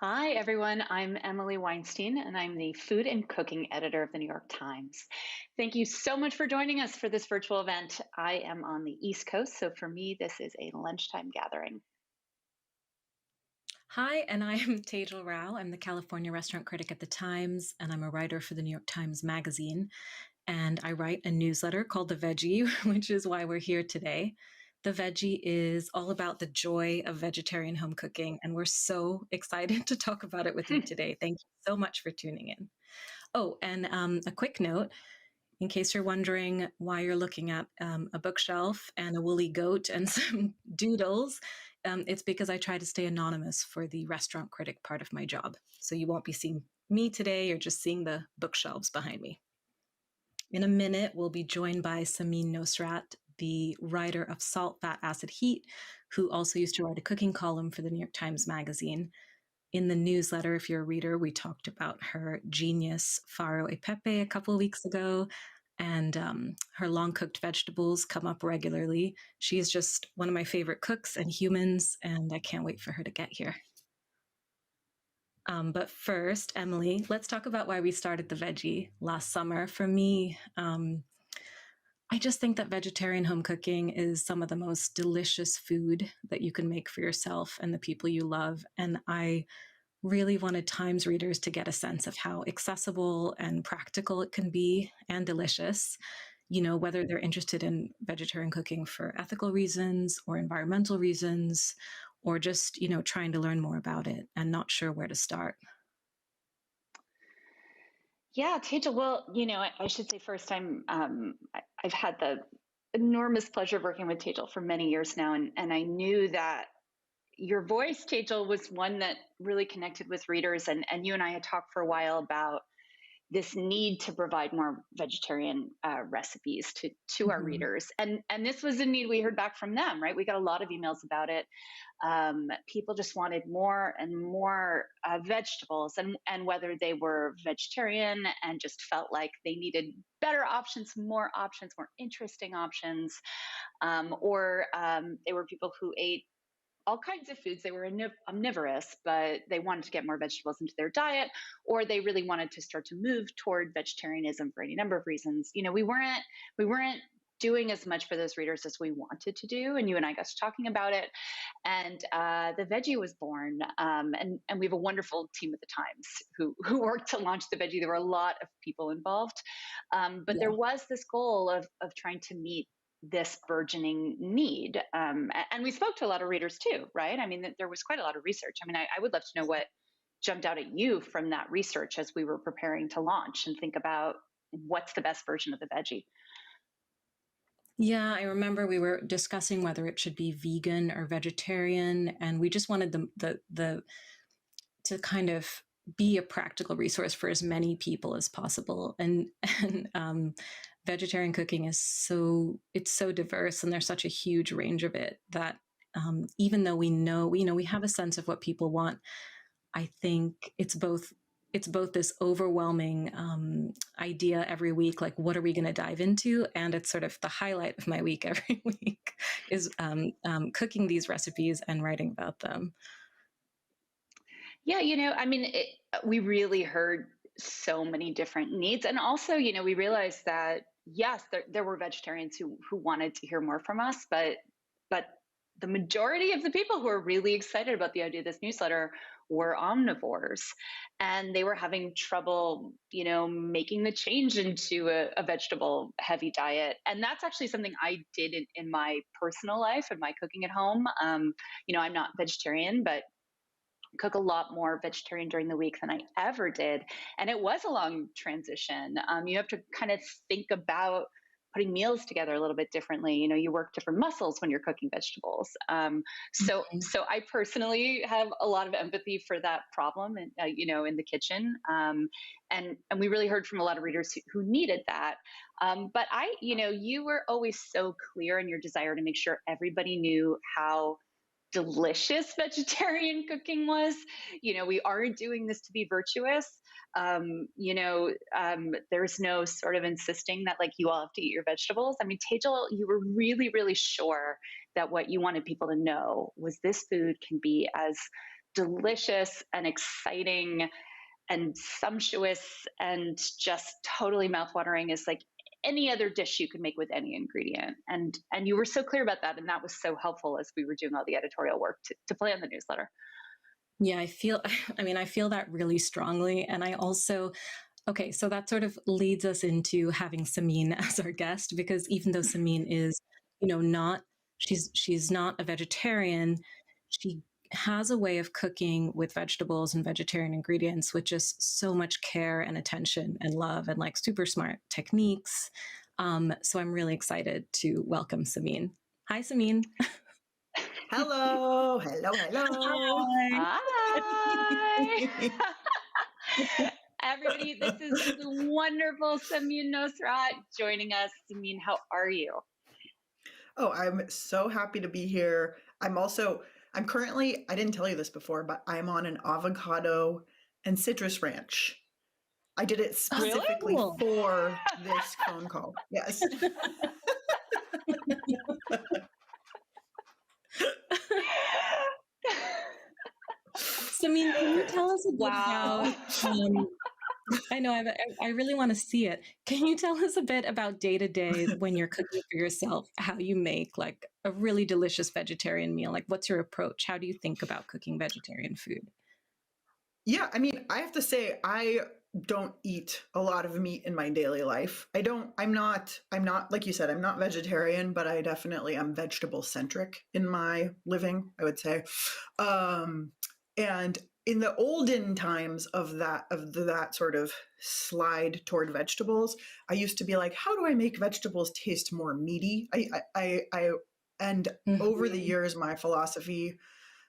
Hi, everyone. I'm Emily Weinstein, and I'm the food and cooking editor of the New York Times. Thank you so much for joining us for this virtual event. I am on the East Coast, so for me, this is a lunchtime gathering. Hi, and I'm Tejal Rao. I'm the California restaurant critic at the Times, and I'm a writer for the New York Times Magazine. And I write a newsletter called The Veggie, which is why we're here today. The Veggie is all about the joy of vegetarian home cooking, and we're so excited to talk about it with you today. Thank you so much for tuning in. Oh, and a quick note in case you're wondering why you're looking at a bookshelf and a woolly goat and some doodles, it's because I try to stay anonymous for the restaurant critic part of my job. So you won't be seeing me today, you're just seeing the bookshelves behind me. In a minute, we'll be joined by Samin Nosrat, the writer of Salt, Fat, Acid, Heat, who also used to write a cooking column for the New York Times Magazine. In the newsletter, if you're a reader, we talked about her genius Faro Pepe a couple of weeks ago, and her long cooked vegetables come up regularly. She is just one of my favorite cooks and humans, and I can't wait for her to get here. But first, Emily, let's talk about why we started the Veggie last summer. For me, I just think that vegetarian home cooking is some of the most delicious food that you can make for yourself and the people you love. And I really wanted Times readers to get a sense of how accessible and practical it can be and delicious. You know, whether they're interested in vegetarian cooking for ethical reasons or environmental reasons, or just, trying to learn more about it and not sure where to start. Yeah, Tejal, well, I should say first, I've had the enormous pleasure of working with Tejal for many years now, and I knew that your voice, Tejal, was one that really connected with readers, and you and I had talked for a while about this need to provide more vegetarian recipes to our Mhm. readers, and this was a need we heard back from them. Right, we got a lot of emails about it. People just wanted more and more vegetables, and whether they were vegetarian and just felt like they needed better options, more interesting options, or they were people who ate all kinds of foods. They were omnivorous, but they wanted to get more vegetables into their diet, or they really wanted to start to move toward vegetarianism for any number of reasons. We weren't doing as much for those readers as we wanted to do, and you and I got to talking about it, and the Veggie was born. And we have a wonderful team at the Times who worked to launch the Veggie. There were a lot of people involved, but there Yeah. was this goal of trying to meet this burgeoning need. And we spoke to a lot of readers too, right? I mean, there was quite a lot of research. I mean, I would love to know what jumped out at you from that research as we were preparing to launch and think about what's the best version of the Veggie. Yeah, I remember we were discussing whether it should be vegan or vegetarian, and we just wanted the to kind of be a practical resource for as many people as possible. And vegetarian cooking is so diverse, and there's such a huge range of it that even though we have a sense of what people want, I think it's both this overwhelming idea every week, like what are we going to dive into, and it's sort of the highlight of my week every week is cooking these recipes and writing about them. Yeah, I mean, we really heard so many different needs. And also, we realized that, yes, there were vegetarians who wanted to hear more from us, but the majority of the people who were really excited about the idea of this newsletter were omnivores, and they were having trouble, making the change into a vegetable heavy diet. And that's actually something I did in my personal life and my cooking at home. I'm not vegetarian, but cook a lot more vegetarian during the week than I ever did. And it was a long transition. You have to kind of think about putting meals together a little bit differently. You work different muscles when you're cooking vegetables. So I personally have a lot of empathy for that problem, and in the kitchen. And we really heard from a lot of readers who needed that. But you were always so clear in your desire to make sure everybody knew how delicious vegetarian cooking was. We aren't doing this to be virtuous. There's no sort of insisting that like you all have to eat your vegetables. I mean, Tejal, you were really, really sure that what you wanted people to know was this food can be as delicious and exciting and sumptuous and just totally mouthwatering as like any other dish you could make with any ingredient. And you were so clear about that, and that was so helpful as we were doing all the editorial work to plan the newsletter. Yeah, I feel, I mean, I feel that really strongly. And I also, okay, so that sort of leads us into having Samin as our guest, because even though Samin is, not, she's not a vegetarian, she has a way of cooking with vegetables and vegetarian ingredients with just so much care and attention and love and like super smart techniques. So I'm really excited to welcome Samin. Hi, Samin. Hello, hello, hello. Hi. Hi. Everybody, this is the wonderful Samin Nosrat joining us. Samin, how are you? Oh, I'm so happy to be here. I'm currently, I didn't tell you this before, but I'm on an avocado and citrus ranch. I did it specifically Cool. for this phone call. Yes. Samin, can you tell us a bit Wow. about, I know I really want to see it. Can you tell us a bit about day to day when you're cooking for yourself, how you make like a really delicious vegetarian meal? Like, what's your approach? How do you think about cooking vegetarian food? Yeah, I mean, I have to say, I don't eat a lot of meat in my daily life. I'm not, like you said, I'm not vegetarian, but I definitely am vegetable centric in my living, I would say. Um, and in the olden times of that sort of slide toward vegetables, I used to be like, how do I make vegetables taste more meaty? And over the Mm-hmm. years, my philosophy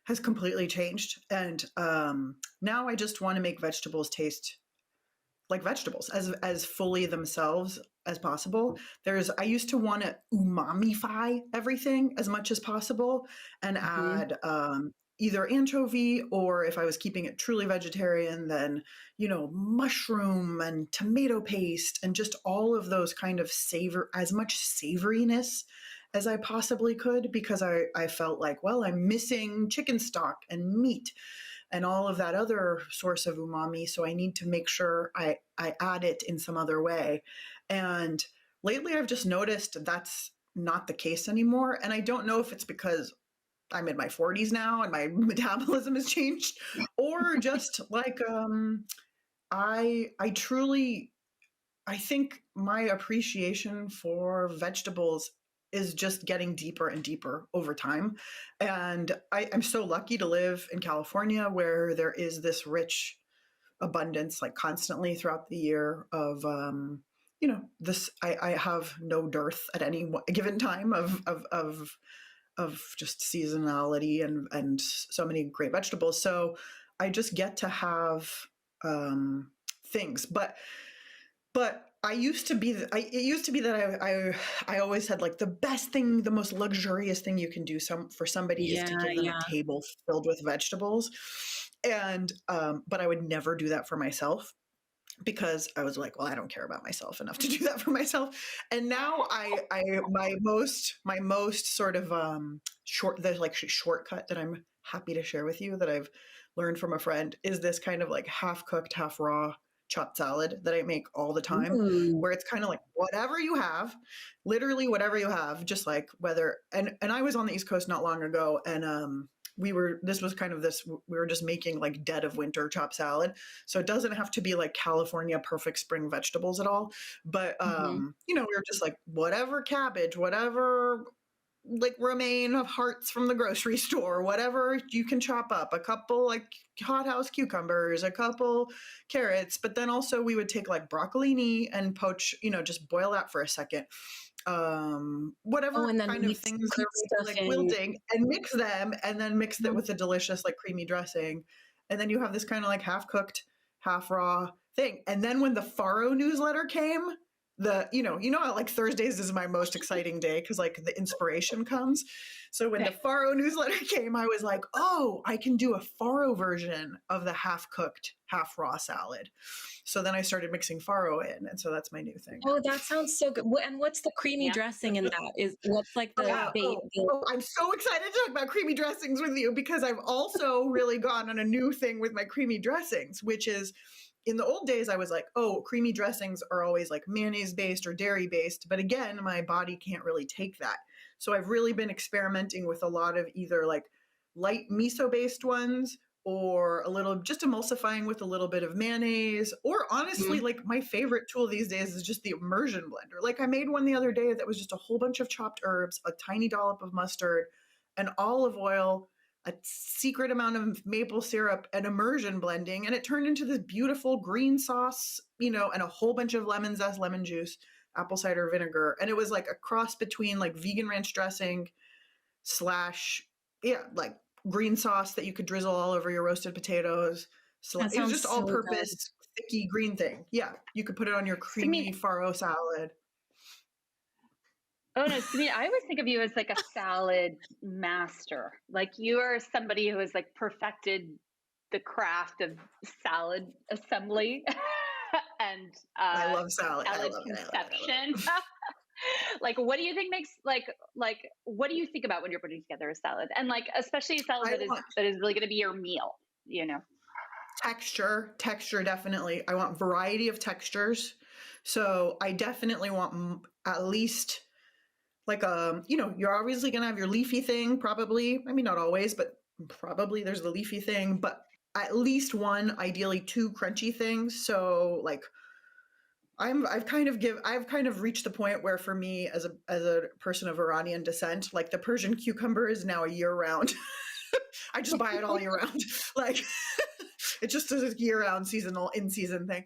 has completely changed. And now I just want to make vegetables taste like vegetables, as fully themselves as possible. I used to want to umamify everything as much as possible and Mm-hmm. add either anchovy, or if I was keeping it truly vegetarian, then mushroom and tomato paste and just all of those kind of as much savoriness as I possibly could, because I felt like, well, I'm missing chicken stock and meat and all of that other source of umami. So I need to make sure I add it in some other way. And lately I've just noticed that's not the case anymore. And I don't know if it's because I'm in my 40s now and my metabolism has changed, or just like I truly, I think my appreciation for vegetables is just getting deeper and deeper over time. And I'm so lucky to live in California, where there is this rich abundance, like constantly throughout the year of, this, I have no dearth at any given time of just seasonality and so many great vegetables. So I just get to have things, but it used to be that I always had like the best thing, the most luxurious thing you can do for somebody is to Yeah, give them a yeah. table filled with vegetables. And but I would never do that for myself, because I was like, well, I don't care about myself enough to do that for myself. And now my most sort of shortcut that I'm happy to share with you, that I've learned from a friend, is this kind of like half cooked, half raw chopped salad that I make all the time, Ooh. where it's kind of like whatever you have, literally whatever you have, just like whether, and I was on the East Coast not long ago, and we were just making like dead of winter chopped salad. So it doesn't have to be like California perfect spring vegetables at all. But Mm-hmm. we were just like whatever cabbage, whatever like romaine of hearts from the grocery store, whatever you can chop up, a couple like hothouse cucumbers, a couple carrots. But then also we would take like broccolini and poach, just boil that for a second. Oh, Whatever and then kind of mix, things put are stuff like in. wilting, and mix them, and then mix it with a delicious like creamy dressing. And then you have this kind of like half cooked, half raw thing. And then when the Faro newsletter came, how like Thursdays is my most exciting day because like the inspiration comes. So when the Faro newsletter came, I was like, oh, I can do a Faro version of the half cooked, half raw salad. So then I started mixing Faro in, and so that's my new thing. Oh, that sounds so good. And what's the creamy Yeah. dressing in that? What's like the bait? I'm so excited to talk about creamy dressings with you because I've also really gone on a new thing with my creamy dressings, which is in the old days, I was like, oh, creamy dressings are always like mayonnaise based or dairy based. But again, my body can't really take that. So I've really been experimenting with a lot of either like light miso based ones or a little just emulsifying with a little bit of mayonnaise. Or honestly, like my favorite tool these days is just the immersion blender. Like I made one the other day that was just a whole bunch of chopped herbs, a tiny dollop of mustard, an olive oil, a secret amount of maple syrup and immersion blending. And it turned into this beautiful green sauce, and a whole bunch of lemon zest, lemon juice, apple cider vinegar. And it was like a cross between like vegan ranch dressing / like green sauce that you could drizzle all over your roasted potatoes. It was just all purpose, thicky green thing. Yeah. You could put it on your creamy Faro salad. Oh no, Samia, I always think of you as like a salad master. Like you are somebody who has like perfected the craft of salad assembly and I love salad. salad conception. Like what do you think makes like what do you think about when you're putting together a salad? And like especially a salad that is really going to be your meal, Texture definitely. I want variety of textures. So I definitely want at least like you're obviously gonna have your leafy thing, probably. I mean, not always, but probably there's the leafy thing, but at least one, ideally two crunchy things. So like I've kind of reached the point where for me as a person of Iranian descent, like the Persian cucumber is now a year round. I just buy it all year round. Like it's just a year round seasonal in season thing.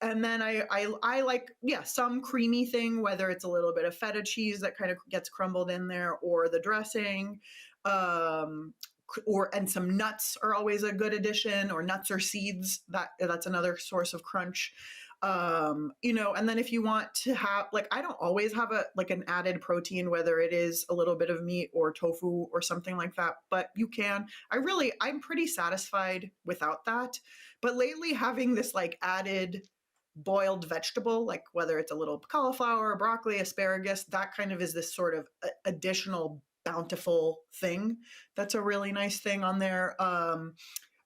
And then I like, some creamy thing, whether it's a little bit of feta cheese that kind of gets crumbled in there or the dressing, and some nuts are always a good addition, or nuts or seeds. That's another source of crunch. And then if you want to have, like, I don't always have an added protein, whether it is a little bit of meat or tofu or something like that, but you can. I'm pretty satisfied without that. But lately having this like added boiled vegetable, like whether it's a little cauliflower, broccoli, asparagus, that kind of is this sort of additional bountiful thing. That's a really nice thing on there.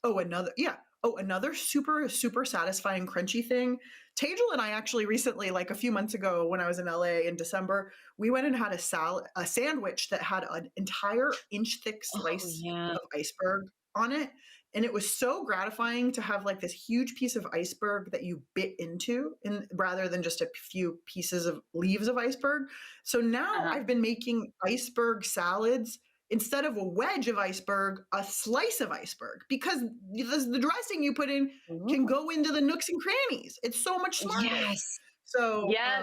Another super, super satisfying crunchy thing. Tejal and I actually recently, like a few months ago when I was in LA in December, we went and had a sandwich that had an entire inch thick slice of iceberg on it. And it was so gratifying to have like this huge piece of iceberg that you bit into rather than just a few pieces of leaves of iceberg. So now I've been making iceberg salads. Instead of a wedge of iceberg, a slice of iceberg, because the dressing you put in can go into the nooks and crannies. It's so much smarter. Yes. So, yes.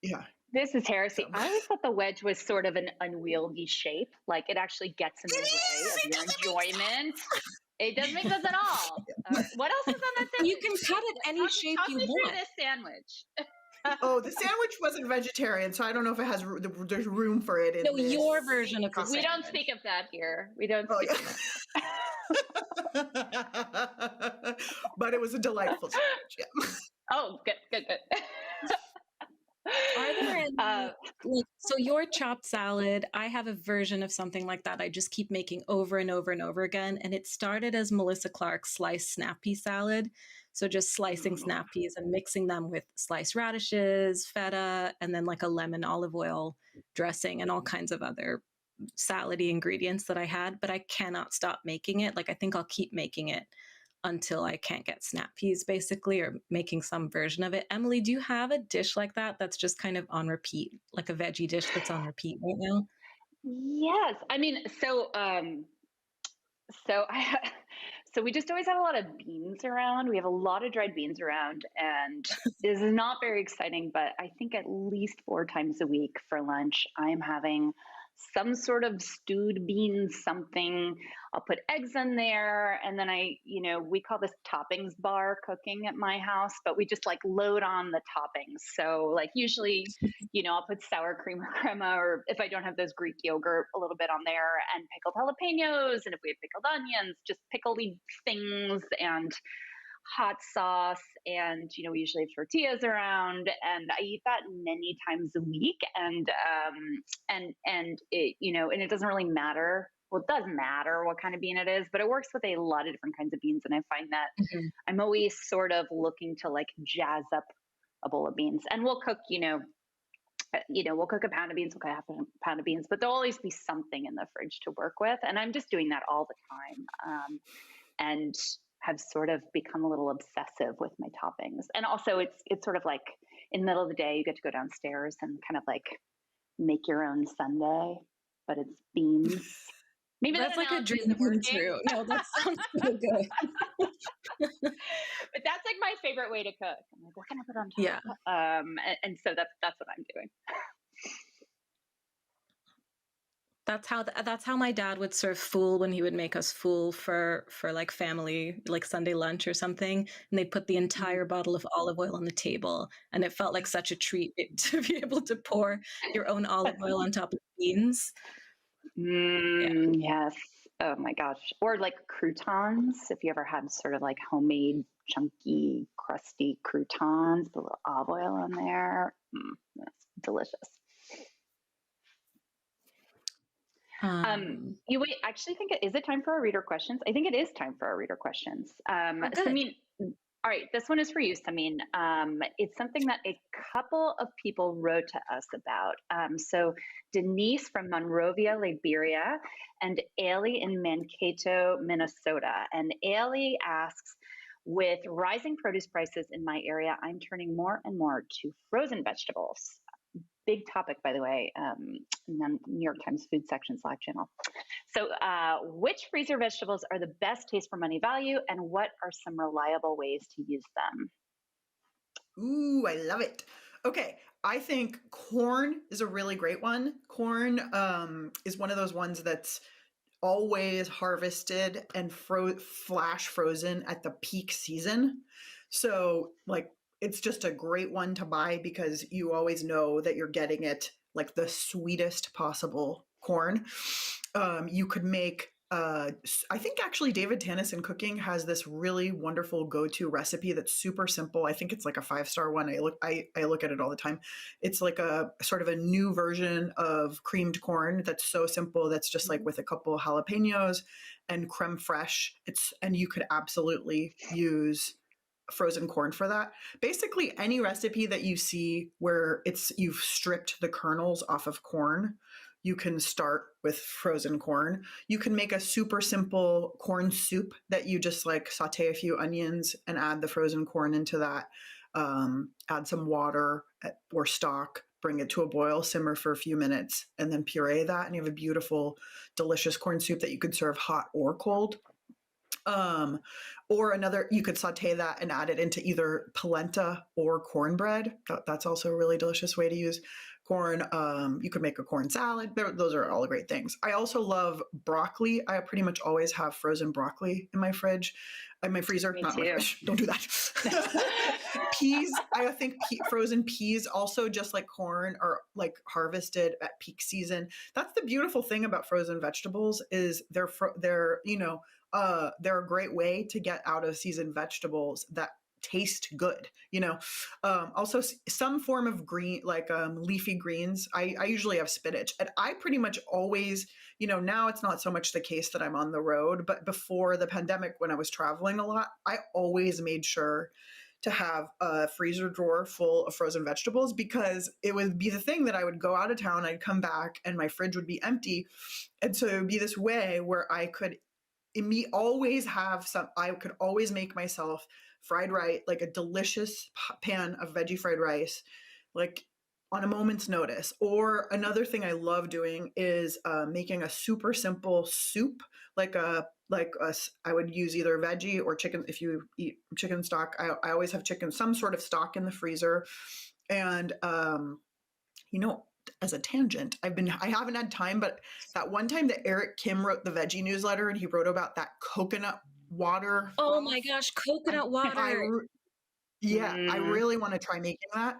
Yeah. This is heresy. I always thought the wedge was sort of an unwieldy shape. Like it actually gets in the way of your enjoyment. It doesn't make sense at all. What else is on that sandwich? You can cut it any shape you want. Talk me through this sandwich. The sandwich wasn't vegetarian, so I don't know if it has there's room for it. Your version of the We don't speak of that here. We don't speak of that. But it was a delightful sandwich. Yeah. Oh, good. Are there any, so your chopped salad, I have a version of something like that I just keep making over and over and over again. And it started as Melissa Clark's sliced snap pea salad. So just slicing snap peas and mixing them with sliced radishes, feta, and then like a lemon olive oil dressing and all kinds of other salady ingredients that I had. But I cannot stop making it. Like I think I'll keep making it until I can't get snap peas, basically, or making some version of it. Emily, do you have a dish like that that's just kind of on repeat, like a veggie dish that's on repeat right now? Yes. I mean, so we just always have a lot of beans around. We have a lot of dried beans around, and this is not very exciting, but I think at least 4 times a week for lunch, I'm having some sort of stewed beans, something. I'll put eggs in there. And then we call this toppings bar cooking at my house, but we just like load on the toppings. So like usually, I'll put sour cream or crema, or if I don't have those Greek yogurt, a little bit on there, and pickled jalapenos. And if we have pickled onions, just pickledy things, and hot sauce. And we usually have tortillas around, and I eat that many times a week. And it and it doesn't really matter. Well, it does matter what kind of bean it is, but it works with a lot of different kinds of beans. And I find that I'm always sort of looking to like jazz up a bowl of beans. And we'll cook we'll cook a pound of beans, we'll cook half a pound of beans, but there'll always be something in the fridge to work with. And I'm just doing that all the time. And have sort of become a little obsessive with my toppings. And also it's sort of like in the middle of the day, you get to go downstairs and kind of like make your own sundae, but it's beans. Maybe that's like a dream come true. No, that sounds so good. But that's like my favorite way to cook. I'm like, what can I put on top? Yeah. And so that's what I'm doing. That's how my dad would serve fool when he would make us fool for like family, like Sunday lunch or something. And they'd put the entire bottle of olive oil on the table. And it felt like such a treat to be able to pour your own olive oil on top of beans. Yes. Oh my gosh. Or like croutons. If you ever had sort of like homemade, chunky, crusty croutons, put a little olive oil on there. That's delicious. You actually think is it time for our reader questions? I think it is time for our reader questions. Samin, all right, this one is for you, Samin. It's something that a couple of people wrote to us about. So Denise from Monrovia, Liberia, and Ailey in Mankato, Minnesota. And Ailey asks, with rising produce prices in my area, I'm turning more and more to frozen vegetables. Big topic, by the way, in the New York Times food section Slack channel. So which freezer vegetables are the best taste for money value, and what are some reliable ways to use them? Ooh, I love it. Okay, I think corn is a really great one. Corn is one of those ones that's always harvested and flash frozen at the peak season. So like it's just a great one to buy because you always know that you're getting it like the sweetest possible corn. You could make I think actually David Tannis in Cooking has this really wonderful go-to recipe that's super simple. I think it's like a 5-star one. I look at it all the time. It's like a sort of a new version of creamed corn that's so simple. That's just like with a couple of jalapenos and creme fraiche. And you could absolutely use frozen corn for that. Basically any recipe that you see where you've stripped the kernels off of corn, you can start with frozen corn. You can make a super simple corn soup that you just like saute a few onions and add the frozen corn into that. Add some water or stock, bring it to a boil, simmer for a few minutes, and then puree that. And you have a beautiful, delicious corn soup that you could serve hot or cold. Or you could saute that and add it into either polenta or cornbread. That's also a really delicious way to use corn. You could make a corn salad. Those are all great things. I also love broccoli. I pretty much always have frozen broccoli in my fridge, in my freezer. Me not too. My fridge. Don't do that. Peas. I think frozen peas, also just like corn, are like harvested at peak season. That's the beautiful thing about frozen vegetables is they're a great way to get out of season vegetables that taste good, also some form of green, like leafy greens. I usually have spinach, and I pretty much always, now it's not so much the case that I'm on the road, but before the pandemic, when I was traveling a lot, I always made sure to have a freezer drawer full of frozen vegetables, because it would be the thing that I would go out of town, I'd come back and my fridge would be empty. And so it would be this way where I could always have I could always make myself fried rice, like a delicious pan of veggie fried rice, like on a moment's notice. Or another thing I love doing is making a super simple soup, I would use either veggie or chicken. If you eat chicken stock, I always have some sort of stock in the freezer. And, as a tangent, I haven't had time, but that one time that Eric Kim wrote the veggie newsletter and he wrote about that coconut water Oh broth. my gosh, coconut water. Yeah, I really want to try making that.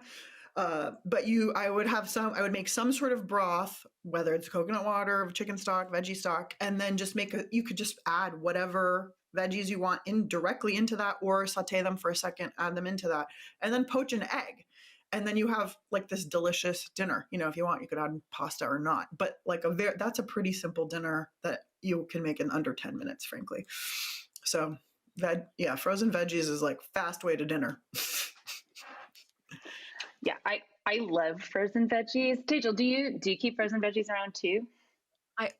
But I would make some sort of broth, whether it's coconut water, chicken stock, veggie stock, and then just you could just add whatever veggies you want in directly into that, or saute them for a second, add them into that, and then poach an egg. And then you have like this delicious dinner. If you want, you could add pasta or not, but that's a pretty simple dinner that you can make in under 10 minutes, frankly. So frozen veggies is like fast way to dinner. Yeah, I love frozen veggies. Tejal, do you keep frozen veggies around too? I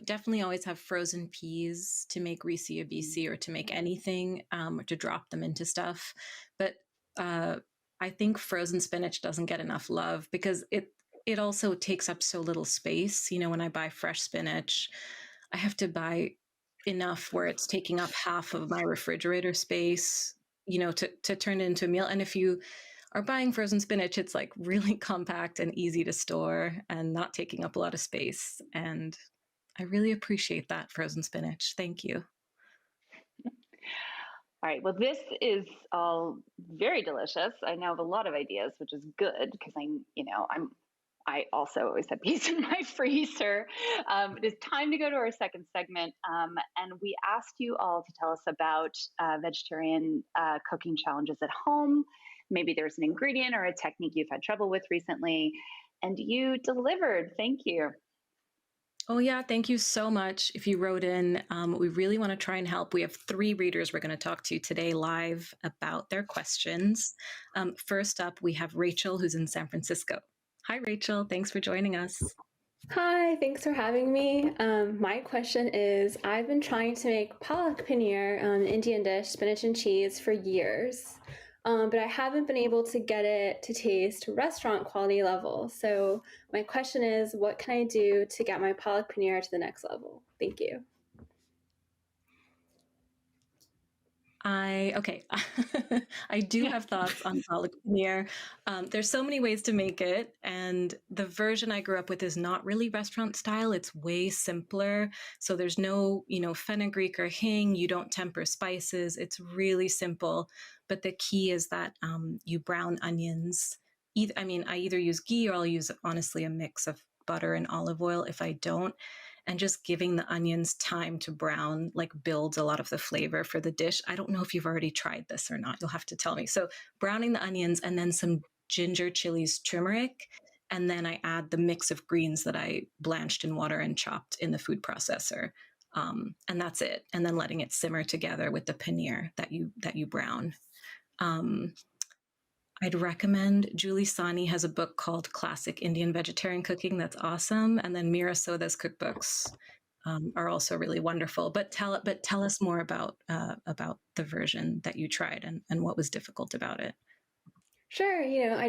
definitely always have frozen peas to make risi or bisi or to make anything, or to drop them into stuff. But I think frozen spinach doesn't get enough love because it also takes up so little space. When I buy fresh spinach, I have to buy enough where it's taking up half of my refrigerator space, to turn it into a meal. And if you are buying frozen spinach, it's like really compact and easy to store and not taking up a lot of space. And I really appreciate that frozen spinach. Thank you. All right. Well, this is all very delicious. I now have a lot of ideas, which is good because I also always have peas in my freezer. It is time to go to our second segment, and we asked you all to tell us about vegetarian cooking challenges at home. Maybe there's an ingredient or a technique you've had trouble with recently, and you delivered. Thank you. Oh, yeah. Thank you so much. If you wrote in, we really want to try and help. We have 3 readers we're going to talk to today live about their questions. First up, we have Rachel, who's in San Francisco. Hi, Rachel. Thanks for joining us. Hi, thanks for having me. My question is, I've been trying to make Palak Paneer, an Indian dish, spinach and cheese, for years. But I haven't been able to get it to taste restaurant quality level. So my question is, what can I do to get my Palak Paneer to the next level? Thank you. Okay. I do have thoughts on Palak Paneer. There's so many ways to make it, and the version I grew up with is not really restaurant style. It's way simpler. So there's no, fenugreek or hing. You don't temper spices. It's really simple. But the key is that you brown onions. I either use ghee or I'll use, honestly, a mix of butter and olive oil if I don't. And just giving the onions time to brown builds a lot of the flavor for the dish. I don't know if you've already tried this or not. You'll have to tell me. So browning the onions and then some ginger, chilies, turmeric. And then I add the mix of greens that I blanched in water and chopped in the food processor. And that's it. And then letting it simmer together with the paneer that you brown. I'd recommend Julie Sani has a book called Classic Indian Vegetarian Cooking that's awesome, and then Mira Soda's cookbooks are also really wonderful. But tell us more about the version that you tried and what was difficult about it. Sure, I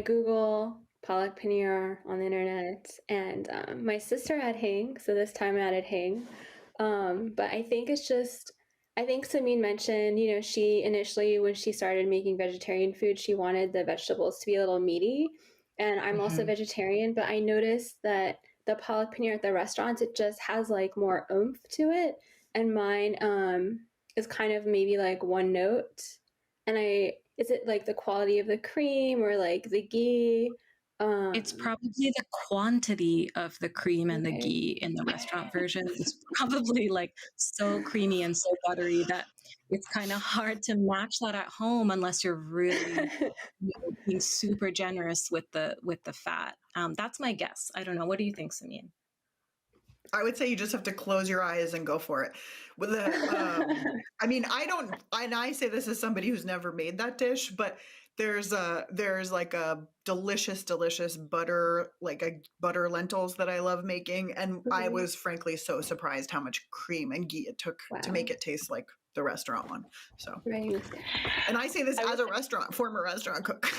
Google Palak Paneer on the internet, and my sister had hing, so this time I added hing. But I think Samin mentioned, she initially, when she started making vegetarian food, she wanted the vegetables to be a little meaty. And I'm also vegetarian, but I noticed that the Palak Paneer at the restaurants, it just has more oomph to it. And mine is kind of maybe one note. And is it the quality of the cream or the ghee? It's probably the quantity of the cream and the ghee in the restaurant version. It's probably so creamy and so buttery that it's kind of hard to match that at home unless you're really being super generous with the fat. That's my guess. I don't know. What do you think, Samin? I would say you just have to close your eyes and go for it. With I say this as somebody who's never made that dish, but there's a delicious butter, butter lentils that I love making. And I was frankly so surprised how much cream and ghee it took to make it taste like the restaurant one. So, right. And I say this as a former restaurant cook.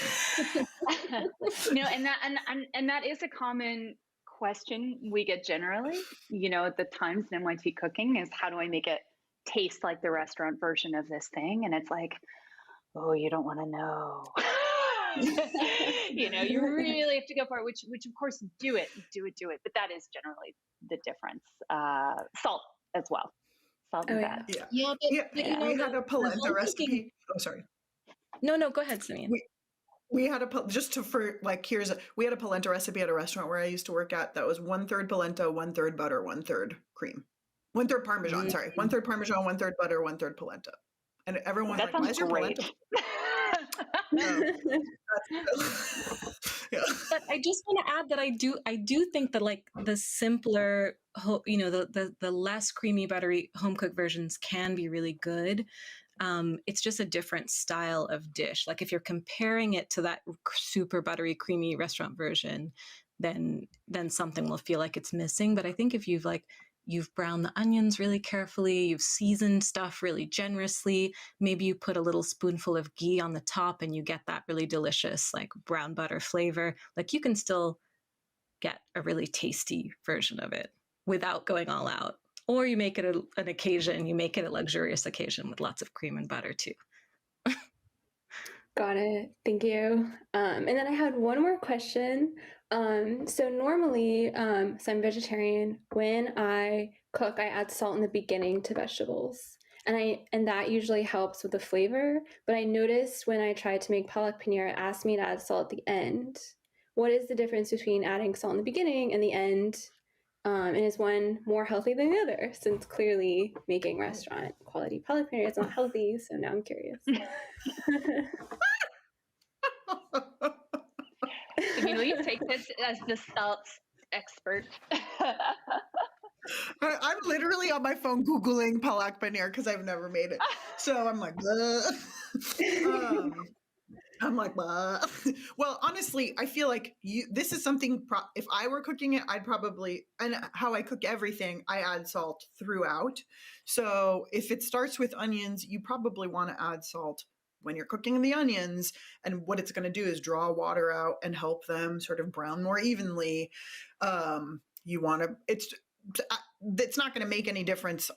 And that is a common question we get generally, at the Times and NYT Cooking, is how do I make it taste like the restaurant version of this thing? And it's like, oh, you don't want to know. You really have to go for it, which of course do it. But that is generally the difference. Salt as well. Salt Oh and yeah. fat. Yeah. Yeah, Yeah. but Yeah. We had a the polenta home cooking. recipe. Oh, sorry. No, go ahead, Samia. We had we had a polenta recipe at a restaurant where I used to work at that was 1/3 polenta, 1/3 butter, 1/3 cream. 1/3 Parmesan, sorry. 1/3 Parmesan, 1/3 butter, 1/3 polenta. And everyone was That like, why sounds is your great. polenta? Oh, yeah. But I just want to add that I do think that like the simpler, the less creamy, buttery home cooked versions can be really good. It's just a different style of dish. Like if you're comparing it to that super buttery, creamy restaurant version, then something will feel like it's missing. But I think if you've browned the onions really carefully, you've seasoned stuff really generously, maybe you put a little spoonful of ghee on the top and you get that really delicious like brown butter flavor. Like you can still get a really tasty version of it without going all out. Or you make it an occasion, you make it a luxurious occasion with lots of cream and butter too. Got it. Thank you. And then I had one more question. So normally, so I'm vegetarian. When I cook, I add salt in the beginning to vegetables, and that usually helps with the flavor. But I noticed when I tried to make palak paneer, it asked me to add salt at the end. What is the difference between adding salt in the beginning and the end? And is one more healthy than the other? Since clearly making restaurant quality palak paneer is not healthy, so now I'm curious. Will you take this as the salt expert? I'm literally on my phone Googling Palak Paneer because I've never made it. So I'm like, well, honestly, I feel like this is something, if I were cooking it, I'd probably, and how I cook everything, I add salt throughout. So if it starts with onions, you probably want to add salt when you're cooking the onions. And what it's going to do is draw water out and help them sort of brown more evenly. You want to, it's not going to make any difference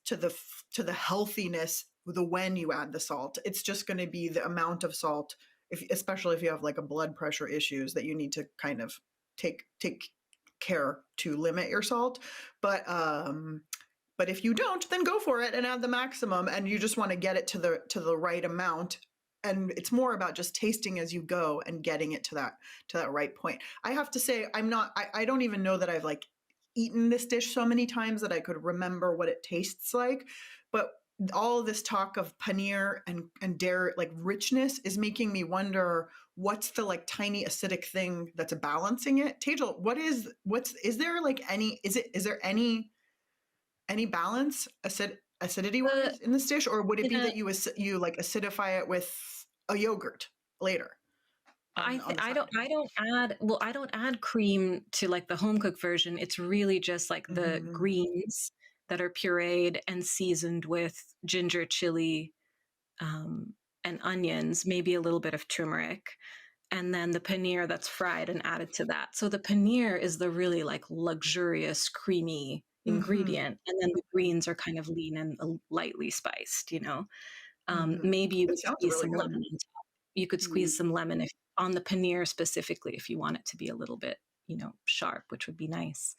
to the healthiness, when you add the salt. It's just going to be the amount of salt, especially if you have like a blood pressure issues, that you need to kind of take care to limit your salt. But if you don't, then go for it and add the maximum, and you just want to get it to the right amount. And it's more about just tasting as you go and getting it to that right point. I have to say, I don't even know that I've like eaten this dish so many times that I could remember what it tastes like. But all this talk of paneer and dairy, like richness, is making me wonder what's the like tiny acidic thing that's balancing it. Tejal, is there like is there any balance acidity wise in this dish, or would it be that you like acidify it with a yogurt later? I don't add cream to like the home cooked version. It's really just like the greens that are pureed and seasoned with ginger, chili, and onions, maybe a little bit of turmeric, and then the paneer that's fried and added to that. So the paneer is the really like luxurious, creamy ingredient, and then the greens are kind of lean and lightly spiced. Maybe you would squeeze some lemon on top. You could squeeze some lemon on the paneer specifically if you want it to be a little bit, sharp, which would be nice.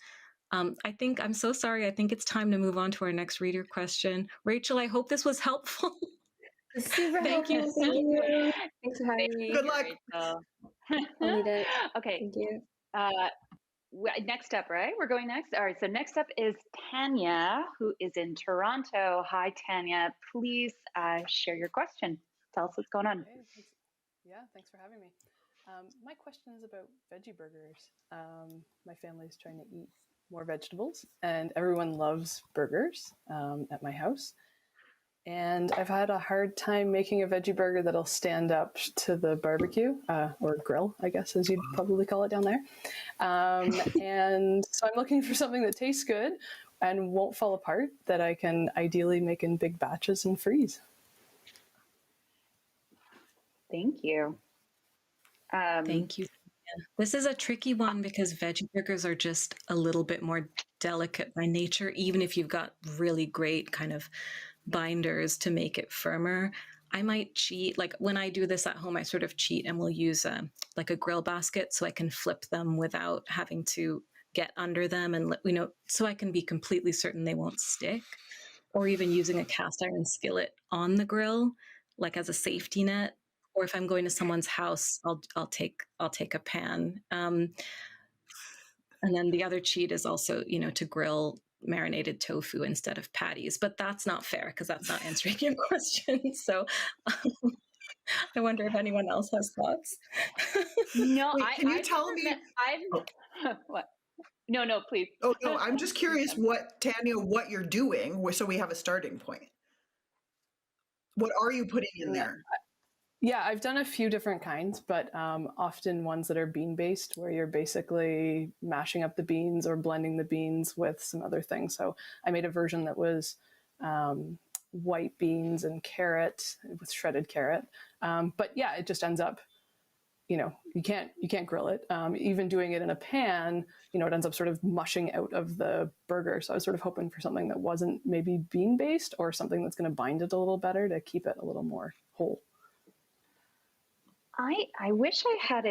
I'm so sorry. I think it's time to move on to our next reader question. Rachel, I hope this was helpful. Super Thank helpful. you. Thank you. Thanks for having me. Good luck. I'll need it. Okay. Thank you. Next up, right? We're going next. All right. So next up is Tanya, who is in Toronto. Hi, Tanya. Please share your question. Tell us what's going on. Okay, thanks for having me. My question is about veggie burgers. My family is trying to eat more vegetables, and everyone loves burgers at my house. And I've had a hard time making a veggie burger that'll stand up to the barbecue or grill, I guess, as you'd probably call it down there. And so I'm looking for something that tastes good and won't fall apart, that I can ideally make in big batches and freeze. Thank you. Thank you. This is a tricky one because veggie burgers are just a little bit more delicate by nature, even if you've got really great kind of binders to make it firmer. I might cheat. Like when I do this at home, I sort of cheat and will use like a grill basket so I can flip them without having to get under them and, so I can be completely certain they won't stick. Or even using a cast iron skillet on the grill, like as a safety net. Or if I'm going to someone's house, I'll take a pan. And then the other cheat is also, to grill marinated tofu instead of patties. But that's not fair because that's not answering your question. So I wonder if anyone else has thoughts. No, Wait, can you tell me? What? No, please. Oh no, I'm just curious Tanya, what you're doing, so we have a starting point. What are you putting in there? Yeah, I've done a few different kinds, but often ones that are bean-based, where you're basically mashing up the beans or blending the beans with some other things. So I made a version that was white beans and carrot with shredded carrot. But yeah, it just ends up, you can't grill it. Even doing it in a pan, it ends up sort of mushing out of the burger. So I was sort of hoping for something that wasn't maybe bean-based or something that's going to bind it a little better to keep it a little more whole. I wish I had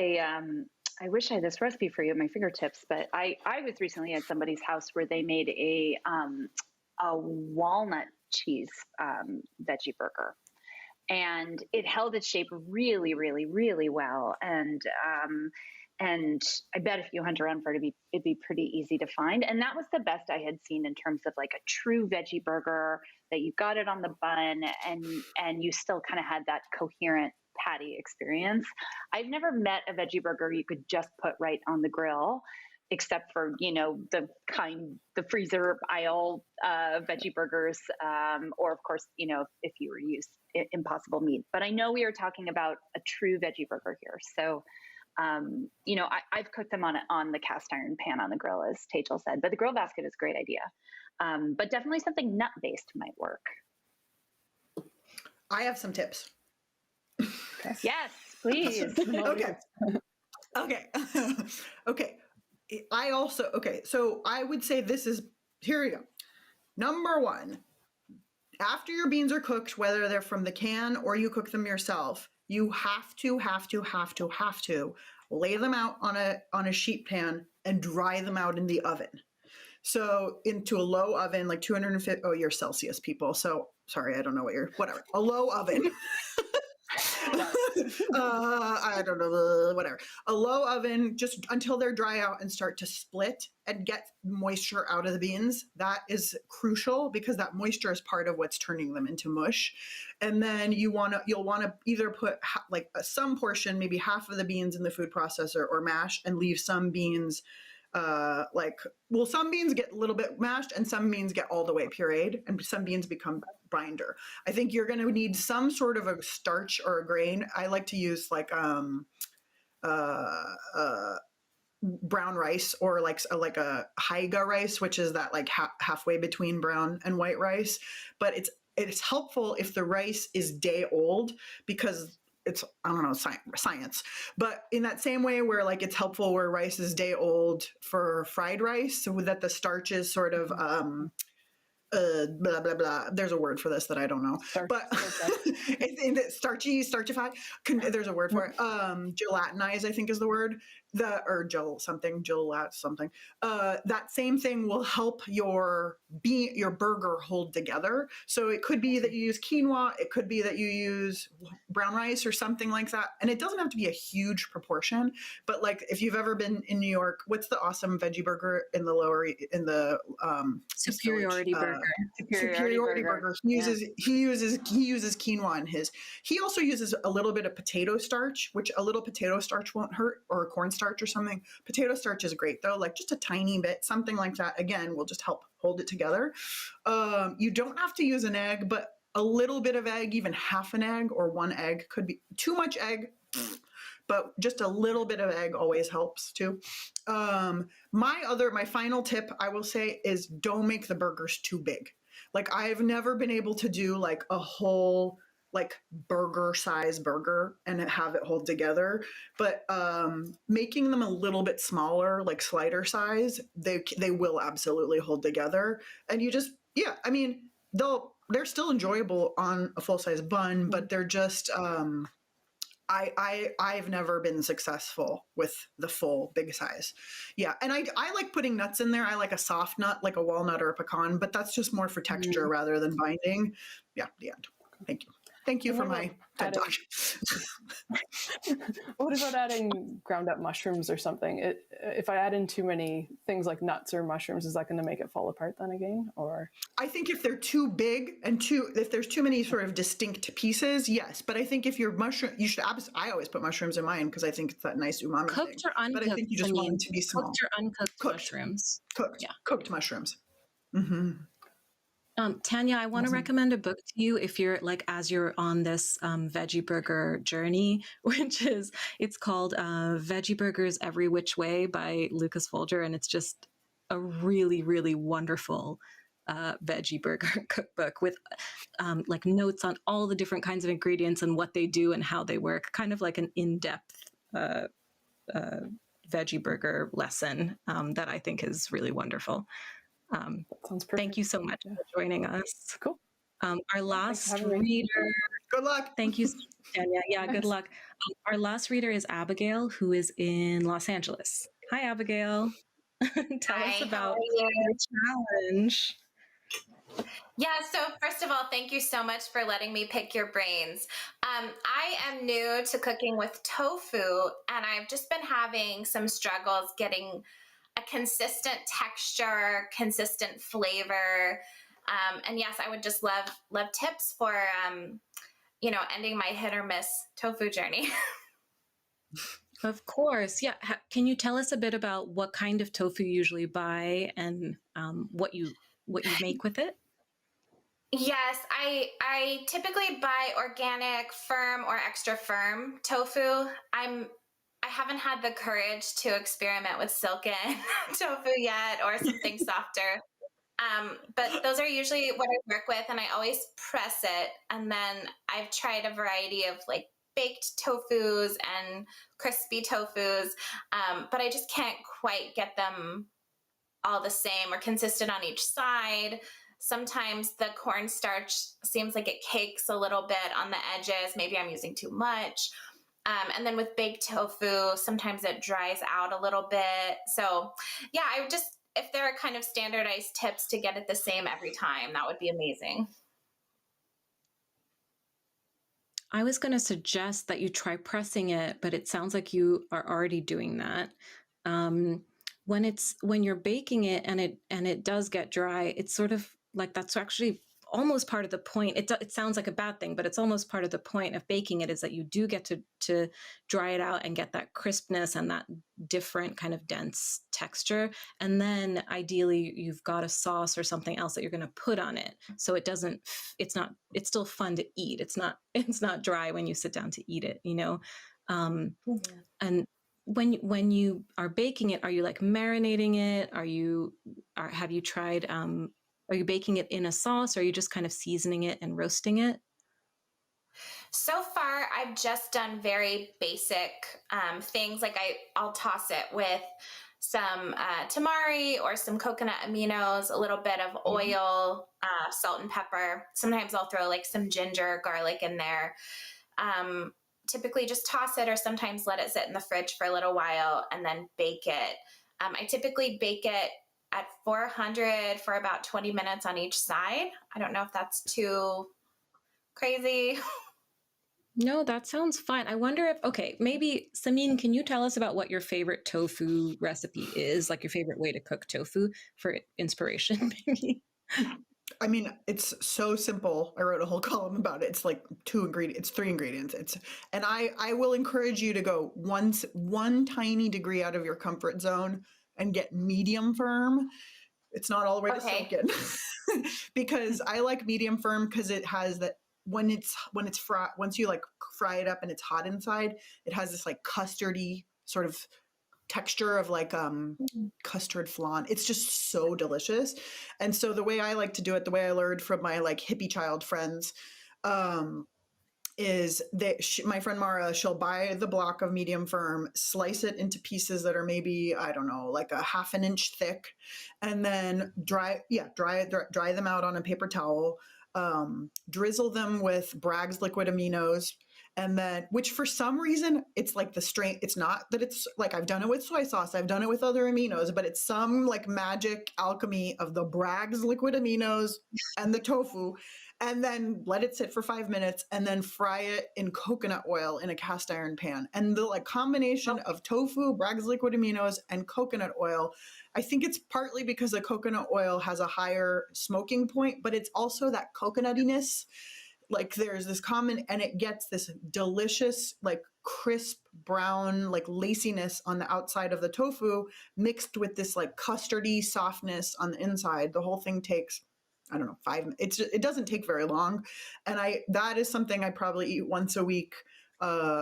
this recipe for you at my fingertips, but I was recently at somebody's house where they made a walnut cheese veggie burger, and it held its shape really, really, really well. And I bet if you hunt around for it, it'd be pretty easy to find. And that was the best I had seen in terms of like a true veggie burger that you got it on the bun and you still kind of had that coherent patty experience. I've never met a veggie burger you could just put right on the grill, except for, the freezer aisle veggie burgers, or of course, if you were used Impossible Meat. But I know we are talking about a true veggie burger here. So, I've cooked them on the cast iron pan on the grill, as Tejal said, but the grill basket is a great idea. But definitely something nut-based might work. I have some tips. Yes, please. Okay. Okay. So I would say here we go. Number one, after your beans are cooked, whether they're from the can or you cook them yourself, you have to lay them out on a sheet pan and dry them out in the oven. So into a low oven, like 250, you're Celsius people. So sorry, I don't know whatever. A low oven. I don't know, whatever. A low oven, just until they're dry out and start to split and get moisture out of the beans. That is crucial because that moisture is part of what's turning them into mush. And then you'll want to either put some portion, maybe half of the beans in the food processor or mash, and leave some beans some beans get a little bit mashed and some beans get all the way pureed and some beans become binder. I think you're going to need some sort of a starch or a grain. I like to use brown rice or like a haiga rice, which is that like halfway between brown and white rice. But it's helpful if the rice is day old because it's, I don't know, science, but in that same way where like it's helpful where rice is day old for fried rice, so that the starch is sort of blah blah blah. There's a word for this that I don't know, but it's starchified. There's a word for it. Gelatinize, I think, is the word. That same thing will help your burger hold together. So it could be that you use quinoa, it could be that you use brown rice or something like that. And it doesn't have to be a huge proportion, but like if you've ever been in New York, what's the awesome veggie burger in the Superiority Burger. Superiority Burger. He uses quinoa in his. He also uses a little bit of potato starch, which a little potato starch won't hurt, or cornstarch or something. Potato starch is great though, like just a tiny bit, something like that. Again, will just help hold it together. You don't have to use an egg, but a little bit of egg, even half an egg or one egg, could be too much egg, but just a little bit of egg always helps too. My final tip I will say is don't make the burgers too big. Like I've never been able to do like a whole like burger size burger and have it hold together, but making them a little bit smaller, like slider size, they will absolutely hold together. And you just, I mean, they're still enjoyable on a full size bun, but they're just I've never been successful with the full big size. Yeah. And I like putting nuts in there. I like a soft nut, like a walnut or a pecan, but that's just more for texture rather than binding. Yeah. The end. Thank you. Thank you for my TED Talk. What about adding ground up mushrooms or something? If I add in too many things like nuts or mushrooms, is that going to make it fall apart then again? Or I think if they're too big and if there's too many sort of distinct pieces, yes. But I think if you're I always put mushrooms in mine because I think it's that nice umami Cooked thing. or uncooked? But I think you just want them to be small. Cooked or uncooked mushrooms? Cooked. Yeah. Cooked mushrooms. Mm-hmm. Tanya, I want to recommend a book to you if you're as you're on this veggie burger journey, it's called Veggie Burgers Every Which Way by Lucas Folger. And it's just a really, really wonderful veggie burger cookbook with notes on all the different kinds of ingredients and what they do and how they work, kind of like an in-depth veggie burger lesson that I think is really wonderful. sounds perfect. Thank you so much for joining us. Cool. Our last reader. Good luck. Thank you, Tanya. Yeah, good luck. Our last reader is Abigail, who is in Los Angeles. Hi, Abigail. Tell us about your challenge. Yeah, so first of all, thank you so much for letting me pick your brains. I am new to cooking with tofu, and I've just been having some struggles getting a consistent texture, consistent flavor. And yes, I would just love tips for, ending my hit or miss tofu journey. Of course. Yeah. Can you tell us a bit about what kind of tofu you usually buy and what you make with it? Yes, I typically buy organic, firm or extra firm tofu. I haven't had the courage to experiment with silken tofu yet or something softer. But those are usually what I work with, and I always press it. And then I've tried a variety of baked tofus and crispy tofus, but I just can't quite get them all the same or consistent on each side. Sometimes the cornstarch seems like it cakes a little bit on the edges. Maybe I'm using too much. And then with baked tofu, sometimes it dries out a little bit. So yeah, if there are kind of standardized tips to get it the same every time, that would be amazing. I was going to suggest that you try pressing it, but it sounds like you are already doing that. When you're baking it and it does get dry, it's sort of like that's actually almost part of the point. It sounds like a bad thing, but it's almost part of the point of baking it is that you do get to dry it out and get that crispness and that different kind of dense texture. And then ideally you've got a sauce or something else that you're going to put on it. So it's still fun to eat. It's not dry when you sit down to eat it, And when you are baking it, are you marinating it? Have you tried, are you baking it in a sauce, or are you just kind of seasoning it and roasting it? So far, I've just done very basic things. I'll toss it with some tamari or some coconut aminos, a little bit of oil, salt and pepper. Sometimes I'll throw some ginger, garlic in there. Typically just toss it or sometimes let it sit in the fridge for a little while and then bake it. I typically bake it at 400 for about 20 minutes on each side. I don't know if that's too crazy. No, that sounds fine. I wonder maybe Samin, can you tell us about what your favorite tofu recipe is? Your favorite way to cook tofu for inspiration, maybe? I mean, it's so simple. I wrote a whole column about it. It's 3 ingredients. And I will encourage you to go one tiny degree out of your comfort zone and get medium firm. It's not all the way to silken. Because I like medium firm because it has that when it's fried, once you fry it up and it's hot inside, it has this custardy sort of texture of custard flan. It's just so delicious. And so the way I like to do it, the way I learned from my hippie child friends, is that my friend Mara, she'll buy the block of medium firm, slice it into pieces that are maybe, I don't know, like a half an inch thick, and then dry them out on a paper towel, drizzle them with Bragg's liquid aminos, and then, which for some reason, it's like the strain, it's not that it's like, I've done it with soy sauce, I've done it with other aminos, but it's some like magic alchemy of the Bragg's liquid aminos and the tofu, and then let it sit for 5 minutes and then fry it in coconut oil in a cast iron pan. And the like combination of tofu, Bragg's liquid aminos, and coconut oil, I think it's partly because the coconut oil has a higher smoking point, but it's also that coconutiness. Like there's this common, and it gets this delicious, like crisp brown, like laciness on the outside of the tofu mixed with this like custardy softness on the inside. The whole thing takes, I don't know, 5 minutes. It doesn't take very long. And that is something I probably eat once a week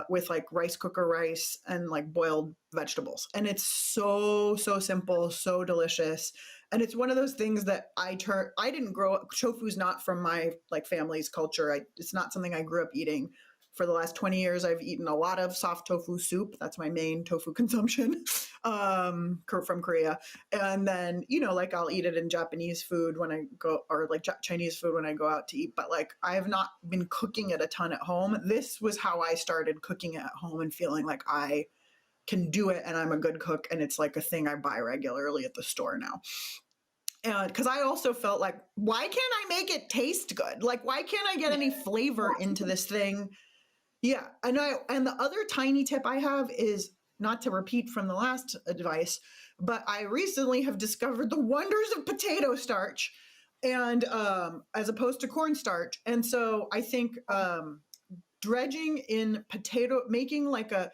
with like rice cooker rice and like boiled vegetables. And it's so simple, so delicious. And it's one of those things that I didn't grow up, tofu's not from my like family's culture. It's not something I grew up eating. For the last 20 years, I've eaten a lot of soft tofu soup. That's my main tofu consumption from Korea. And then, like I'll eat it in Japanese food when I go, or like Chinese food when I go out to eat. But like I have not been cooking it a ton at home. This was how I started cooking it at home and feeling like I can do it and I'm a good cook. And it's like a thing I buy regularly at the store now. And because I also felt like, why can't I make it taste good? Like, why can't I get any flavor into this thing? Yeah. And the other tiny tip I have is, not to repeat from the last advice, but I recently have discovered the wonders of potato starch and as opposed to cornstarch. And so I think dredging in potato, making like the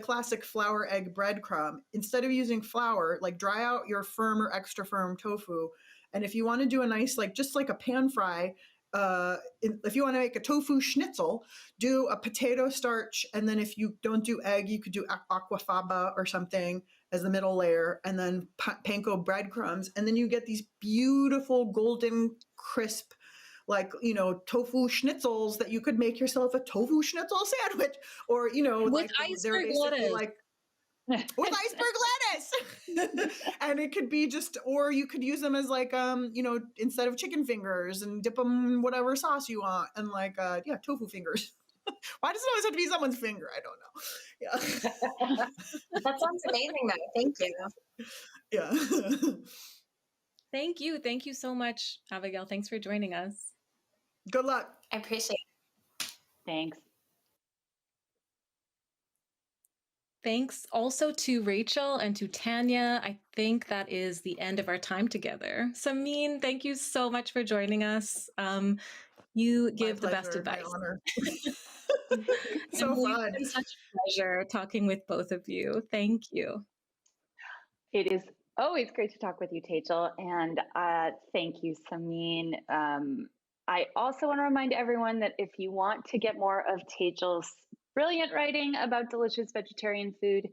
classic flour egg breadcrumb, instead of using flour, like dry out your firm or extra firm tofu. And if you want to do a nice, like just like a pan fry, if you want to make a tofu schnitzel, do a potato starch. And then if you don't do egg, you could do aquafaba or something as the middle layer, and then panko breadcrumbs. And then you get these beautiful golden crisp, like, tofu schnitzels that you could make yourself a tofu schnitzel sandwich, or, with like they're iceberg basically lettuce. like with iceberg lettuce. And it could be just, or you could use them as like, instead of chicken fingers, and dip them in whatever sauce you want. And like, tofu fingers. Why does it always have to be someone's finger? I don't know. Yeah. That sounds amazing though. Thank you. Yeah. Thank you. Thank you so much, Abigail. Thanks for joining us. Good luck. I appreciate it. Thanks. Thanks also to Rachel and to Tanya. I think that is the end of our time together. Samin, thank you so much for joining us. You give the best advice. My honor. So fun. It's been such a pleasure talking with both of you. Thank you. It is always great to talk with you, Tejal, and thank you, Samin. I also want to remind everyone that if you want to get more of Tejal's brilliant writing about delicious vegetarian food,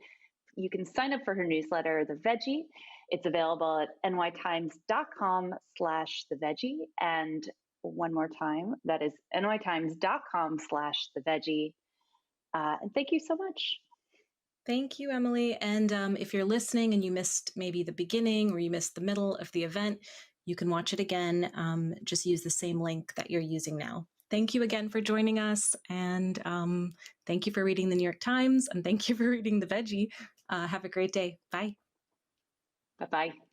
you can sign up for her newsletter, The Veggie. It's available at nytimes.com/theveggie. And one more time, that is nytimes.com/theveggie. And thank you so much. Thank you, Emily. And if you're listening and you missed maybe the beginning or you missed the middle of the event, you can watch it again. Just use the same link that you're using now. Thank you again for joining us. And thank you for reading the New York Times. And thank you for reading The Veggie. Have a great day. Bye. Bye-bye.